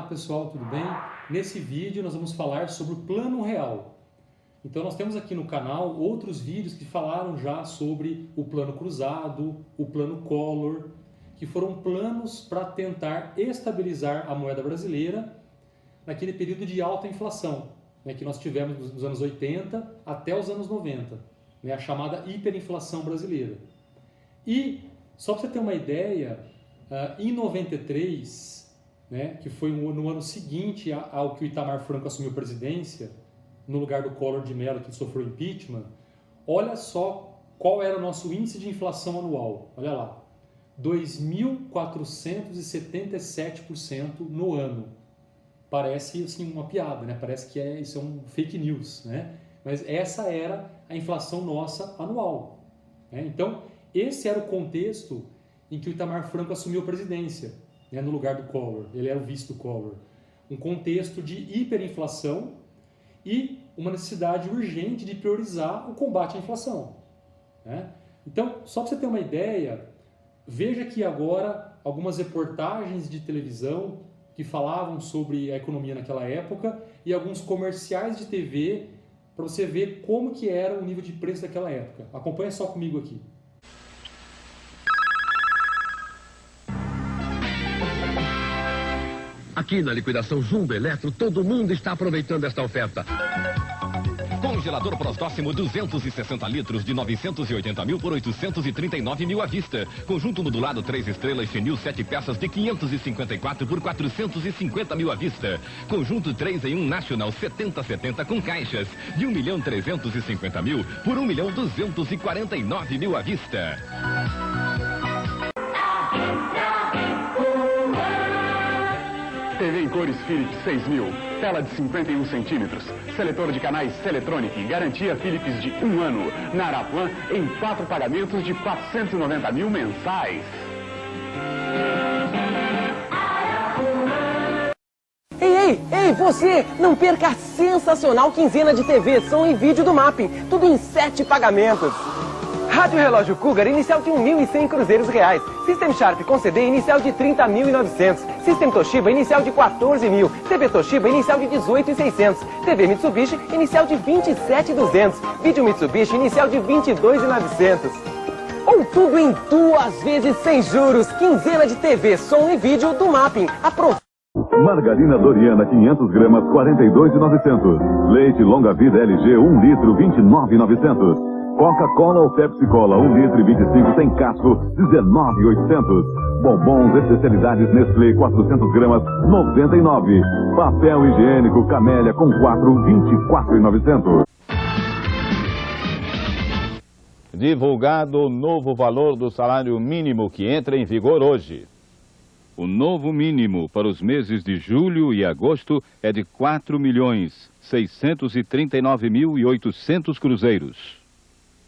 pessoal, tudo bem? Nesse vídeo nós vamos falar sobre o Plano Real. Então nós temos aqui no canal outros vídeos que falaram já sobre o Plano Cruzado, o Plano Collor, que foram planos para tentar estabilizar a moeda brasileira naquele período de alta inflação, né, que nós tivemos dos anos 80 até os anos 90, né, a chamada hiperinflação brasileira. E, só para você ter uma ideia, em 93, né, que foi no ano seguinte ao que o Itamar Franco assumiu a presidência, no lugar do Collor de Mello, que sofreu impeachment, olha só qual era o nosso índice de inflação anual. Olha lá, 2.477% no ano. Parece assim, uma piada, né? Parece que isso é um fake news, né? Mas essa era a inflação nossa anual, né? Então, esse era o contexto em que o Itamar Franco assumiu a presidência, né, no lugar do Collor. Ele era o vice do Collor. Um contexto de hiperinflação e uma necessidade urgente de priorizar o combate à inflação, né? Então, só para você ter uma ideia, veja aqui agora algumas reportagens de televisão que falavam sobre a economia naquela época e alguns comerciais de TV para você ver como que era o nível de preço daquela época. Acompanha só comigo aqui. Aqui na liquidação Jumbo Eletro, todo mundo está aproveitando esta oferta. Congelador Prostóximo 260 litros de 980 mil por 839 mil à vista. Conjunto modulado 3 estrelas Chenil 7 peças de 554 por 450 mil à vista. Conjunto 3 em 1 National 7070 com caixas de 1.350.000 por 1.249 mil à vista. TV em cores Philips 6000, tela de 51 centímetros, seletor de canais Seletronic, garantia Philips de 1 ano, na Arapuã em 4 pagamentos de 490 mil mensais. Ei, você! Não perca a sensacional quinzena de TV, som e vídeo do Mapping, tudo em 7 pagamentos. Rádio Relógio Cougar, inicial de 1.100 cruzeiros reais. System Sharp com CD, inicial de 30.900. System Toshiba, inicial de 14.000. TV Toshiba, inicial de 18.600. TV Mitsubishi, inicial de 27.200. Vídeo Mitsubishi, inicial de 22.900. Ou tudo em 2 vezes sem juros. Quinzena de TV, som e vídeo do Mapping. Margarina Doriana 500 gramas 42.900. Leite longa vida LG 1 litro 29.900. Coca-Cola ou Pepsi-Cola 1 litro e 25 sem casco 19.800. Bombons especialidades Nestlé 400 gramas 99. Papel higiênico Camélia com 4 24.900. Divulgado o novo valor do salário mínimo que entra em vigor hoje. O novo mínimo para os meses de julho e agosto é de 4.639.800 cruzeiros.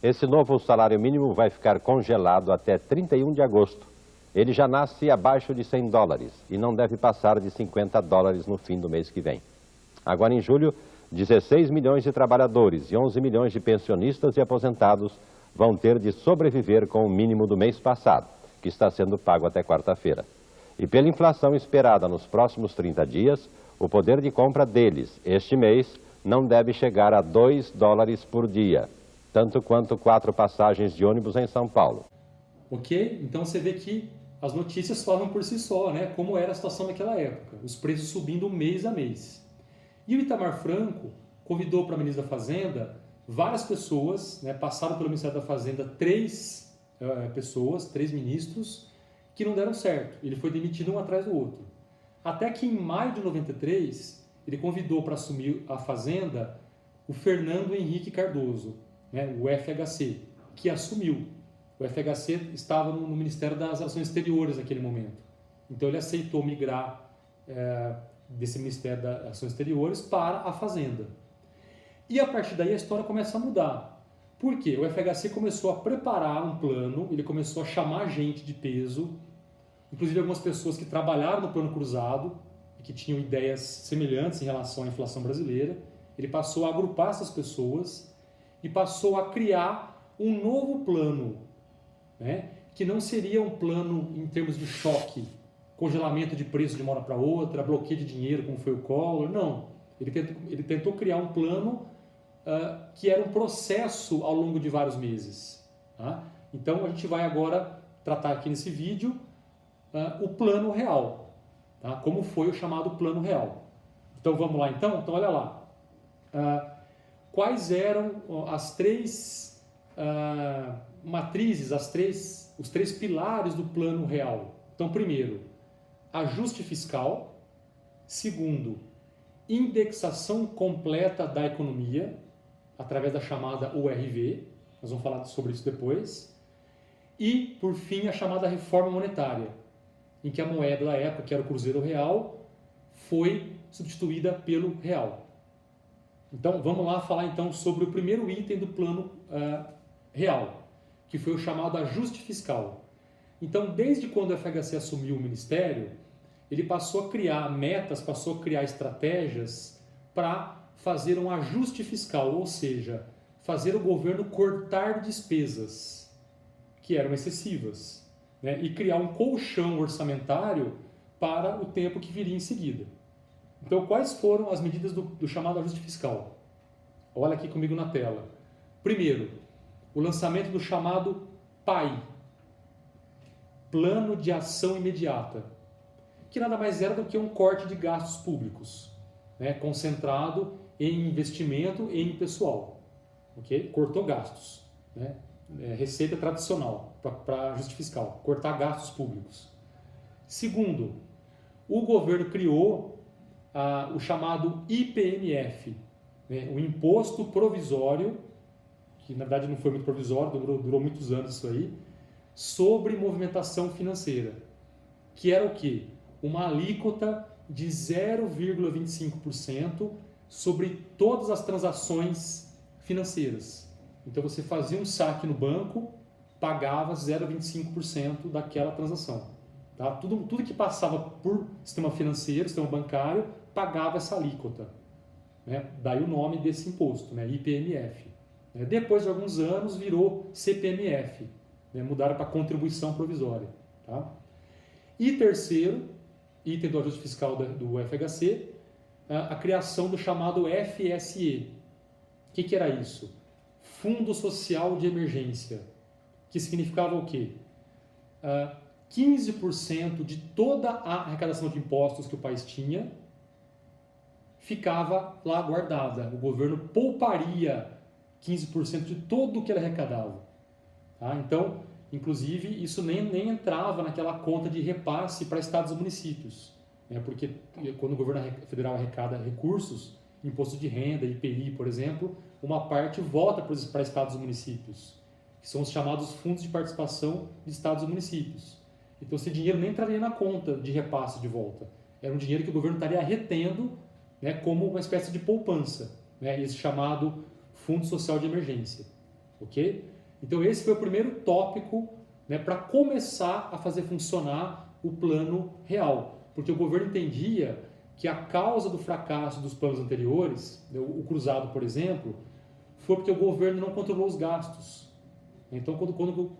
Esse novo salário mínimo vai ficar congelado até 31 de agosto. Ele já nasce abaixo de $100 e não deve passar de $50 no fim do mês que vem. Agora, em julho, 16 milhões de trabalhadores e 11 milhões de pensionistas e aposentados vão ter de sobreviver com o mínimo do mês passado, que está sendo pago até quarta-feira. E pela inflação esperada nos próximos 30 dias, o poder de compra deles, este mês, não deve chegar a $2 por dia, tanto quanto 4 passagens de ônibus em São Paulo. Ok? Então você vê que as notícias falam por si só, né? Como era a situação naquela época, os preços subindo mês a mês. E o Itamar Franco convidou para a ministra da Fazenda várias pessoas, né? Passaram pelo Ministério da Fazenda 3 pessoas, 3 ministros, que não deram certo. Ele foi demitido um atrás do outro. Até que em maio de 93, ele convidou para assumir a Fazenda o Fernando Henrique Cardoso, né, o FHC, que assumiu. O FHC estava no Ministério das Relações Exteriores naquele momento. Então ele aceitou migrar desse Ministério das Relações Exteriores para a Fazenda. E a partir daí a história começa a mudar. Por quê? O FHC começou a preparar um plano, ele começou a chamar gente de peso, inclusive algumas pessoas que trabalharam no Plano Cruzado, que tinham ideias semelhantes em relação à inflação brasileira. Ele passou a agrupar essas pessoas e passou a criar um novo plano, né? Que não seria um plano em termos de choque, congelamento de preço de uma hora para outra, bloqueio de dinheiro, como foi o Collor. Não. Ele tentou criar um plano que era um processo ao longo de vários meses. Tá? Então, a gente vai agora tratar aqui nesse vídeo o plano real. Tá? Como foi o chamado plano real. Então, vamos lá então? Então, olha lá. Quais eram as três matrizes, os três pilares do plano real? Então, primeiro, ajuste fiscal. Segundo, indexação completa da economia, através da chamada URV. Nós vamos falar sobre isso depois. E, por fim, a chamada reforma monetária, em que a moeda da época, que era o Cruzeiro Real, foi substituída pelo real. Então, vamos lá falar então sobre o primeiro item do plano real, que foi o chamado ajuste fiscal. Então, desde quando o FHC assumiu o ministério, ele passou a criar metas, passou a criar estratégias para fazer um ajuste fiscal, ou seja, fazer o governo cortar despesas que eram excessivas, né, e criar um colchão orçamentário para o tempo que viria em seguida. Então, quais foram as medidas do chamado ajuste fiscal? Olha aqui comigo na tela. Primeiro, o lançamento do chamado PAI, Plano de Ação Imediata, que nada mais era do que um corte de gastos públicos, né, concentrado em investimento e em pessoal. Okay? Cortou gastos, né? Receita tradicional para ajuste fiscal, cortar gastos públicos. Segundo, o governo criou o chamado IPMF, né, o Imposto Provisório, que na verdade não foi muito provisório, durou muitos anos isso aí, sobre movimentação financeira, que era o quê? Uma alíquota de 0,25% sobre todas as transações financeiras. Então você fazia um saque no banco, pagava 0,25% daquela transação. Tá? Tudo que passava por sistema financeiro, sistema bancário, pagava essa alíquota. Né? Daí o nome desse imposto, né? IPMF. Depois de alguns anos virou CPMF, né? Mudaram para contribuição provisória. Tá? E terceiro, item do ajuste fiscal do FHC, a criação do chamado FSE. O que era isso? Fundo Social de Emergência, que significava o quê? 15% de toda a arrecadação de impostos que o país tinha ficava lá guardada. O governo pouparia 15% de tudo o que ele arrecadava. Tá? Então, inclusive, isso nem entrava naquela conta de repasse para estados e municípios. Né? Porque quando o governo federal arrecada recursos, imposto de renda, IPI, por exemplo, uma parte volta para estados e municípios, que são os chamados fundos de participação de estados e municípios. Então, esse dinheiro nem entraria na conta de repasse de volta. Era um dinheiro que o governo estaria retendo, né, como uma espécie de poupança, né, esse chamado Fundo Social de Emergência. Ok? Então, esse foi o primeiro tópico, né, para começar a fazer funcionar o plano real. Porque o governo entendia que a causa do fracasso dos planos anteriores, o cruzado, por exemplo, foi porque o governo não controlou os gastos. Então, quando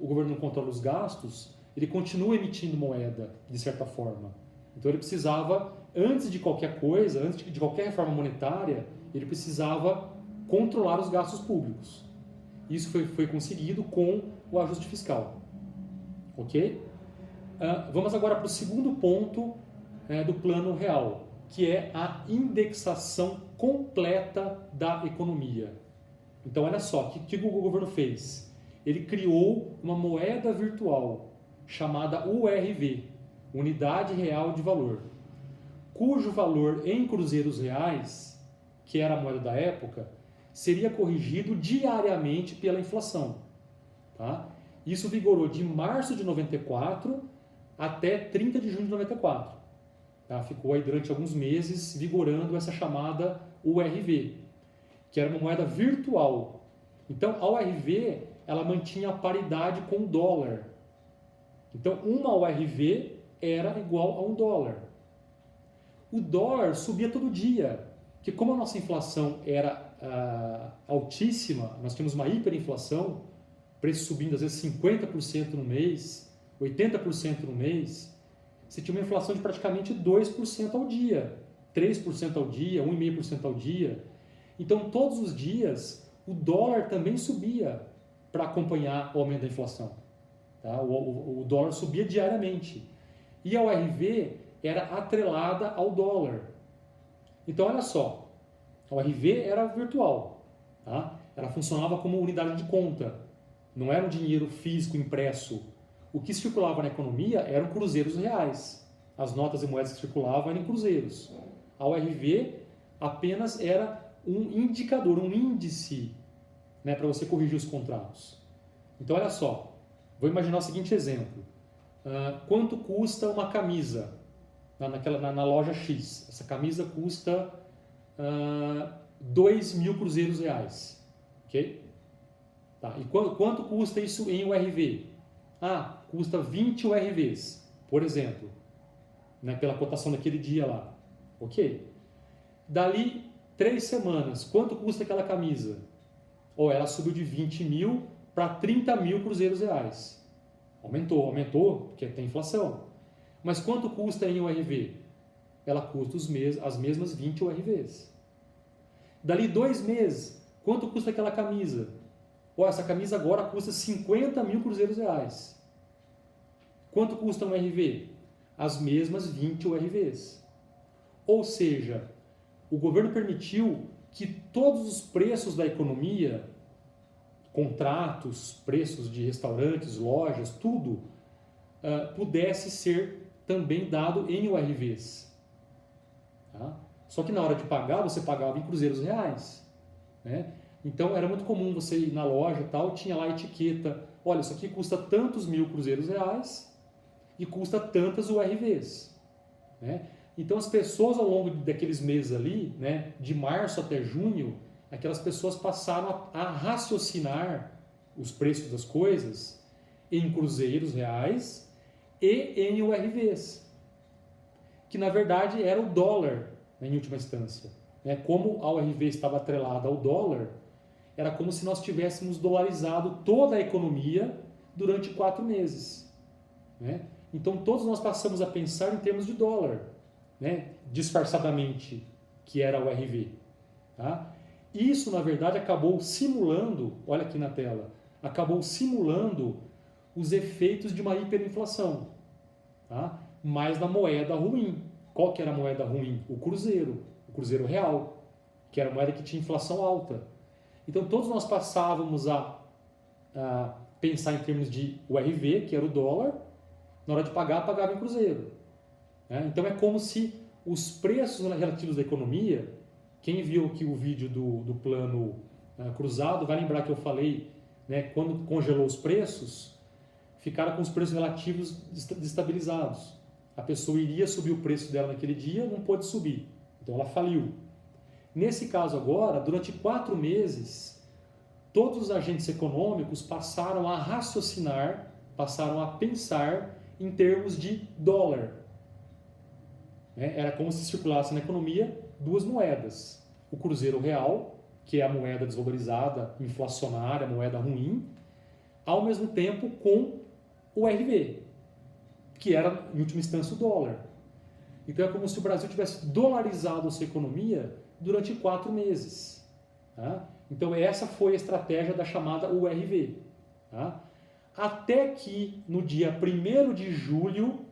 o governo não controla os gastos, ele continua emitindo moeda, de certa forma. Então, ele precisava, antes de qualquer coisa, antes de qualquer reforma monetária, ele precisava controlar os gastos públicos. Isso foi conseguido com o ajuste fiscal. Ok? Vamos agora para o segundo ponto do plano real, que é a indexação completa da economia. Então, olha só, o que o governo fez? Ele criou uma moeda virtual chamada URV, Unidade Real de Valor, cujo valor em cruzeiros reais, que era a moeda da época, seria corrigido diariamente pela inflação. Tá? Isso vigorou de março de 94 até 30 de junho de 94. Tá? Ficou aí durante alguns meses vigorando essa chamada URV, que era uma moeda virtual. Então, a URV ela mantinha a paridade com o dólar. Então, uma URV era igual a $1. O dólar subia todo dia, porque como a nossa inflação era altíssima, nós tínhamos uma hiperinflação, preço subindo às vezes 50% no mês, 80% no mês. você tinha uma inflação de praticamente 2% ao dia, 3% ao dia, 1,5% ao dia. Então, todos os dias, o dólar também subia para acompanhar o aumento da inflação. Tá? O dólar subia diariamente. E a URV era atrelada ao dólar. Então, olha só, a URV era virtual. Tá? Ela funcionava como unidade de conta. Não era um dinheiro físico impresso. O que circulava na economia eram cruzeiros reais. As notas e moedas que circulavam eram em cruzeiros. A URV apenas era um indicador, um índice, né, para você corrigir os contratos. Então, olha só. Vou imaginar o seguinte exemplo. Quanto custa uma camisa na loja X? Essa camisa custa 2.000 cruzeiros reais. Ok? Tá. E quanto custa isso em URV? Custa 20 URVs, por exemplo, né, pela cotação daquele dia lá. Ok? Dali 3 semanas, quanto custa aquela camisa? Ela subiu de 20 mil para 30 mil cruzeiros reais. Aumentou, porque tem inflação. Mas quanto custa em URV? Ela custa as mesmas 20 URVs. Dali 2 meses, quanto custa aquela camisa? Essa camisa agora custa 50 mil cruzeiros reais. Quanto custa um URV? As mesmas 20 URVs. Ou seja, o governo permitiu que todos os preços da economia, contratos, preços de restaurantes, lojas, tudo, pudesse ser também dado em URVs. Tá? Só que na hora de pagar, você pagava em cruzeiros reais. Né? Então era muito comum você ir na loja e tal, tinha lá a etiqueta, olha, isso aqui custa tantos mil cruzeiros reais e custa tantas URVs. Né? Então as pessoas ao longo daqueles meses ali, né, de março até junho, aquelas pessoas passaram a raciocinar os preços das coisas em cruzeiros reais e em URVs, que na verdade era o dólar, né, em última instância. Né? Como a URV estava atrelada ao dólar, era como se nós tivéssemos dolarizado toda a economia durante 4 meses. Né? Então todos nós passamos a pensar em termos de dólar, né? Disfarçadamente, que era a URV. Tá? Isso, na verdade, acabou simulando, olha aqui na tela, acabou simulando os efeitos de uma hiperinflação. Tá? Mas na moeda ruim. Qual que era a moeda ruim? O cruzeiro real, que era a moeda que tinha inflação alta. Então todos nós passávamos a pensar em termos de URV, que era o dólar, na hora de pagar, pagava em cruzeiro. Né? Então é como se os preços relativos da economia, quem viu aqui o vídeo do plano cruzado, vai lembrar que eu falei, né, quando congelou os preços, ficaram com os preços relativos destabilizados. A pessoa iria subir o preço dela naquele dia, não pôde subir. Então ela faliu. Nesse caso agora, durante 4 meses, todos os agentes econômicos passaram a raciocinar, passaram a pensar em termos de dólar. Era como se circulasse na economia 2 moedas. O cruzeiro real, que é a moeda desvalorizada, inflacionária, a moeda ruim, ao mesmo tempo com o RV, que era, em última instância, o dólar. Então é como se o Brasil tivesse dolarizado a sua economia durante 4 meses. Tá? Então essa foi a estratégia da chamada URV. Tá? Até que no dia 1º de julho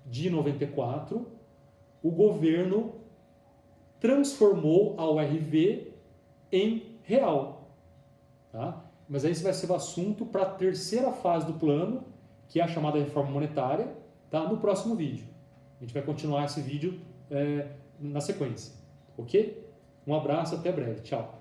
de 94, o governo transformou a URV em real. Tá? Mas aí esse vai ser o assunto para a 3ª fase do plano, que é a chamada reforma monetária, tá? No próximo vídeo. A gente vai continuar esse vídeo na sequência. Ok? Um abraço, até breve. Tchau.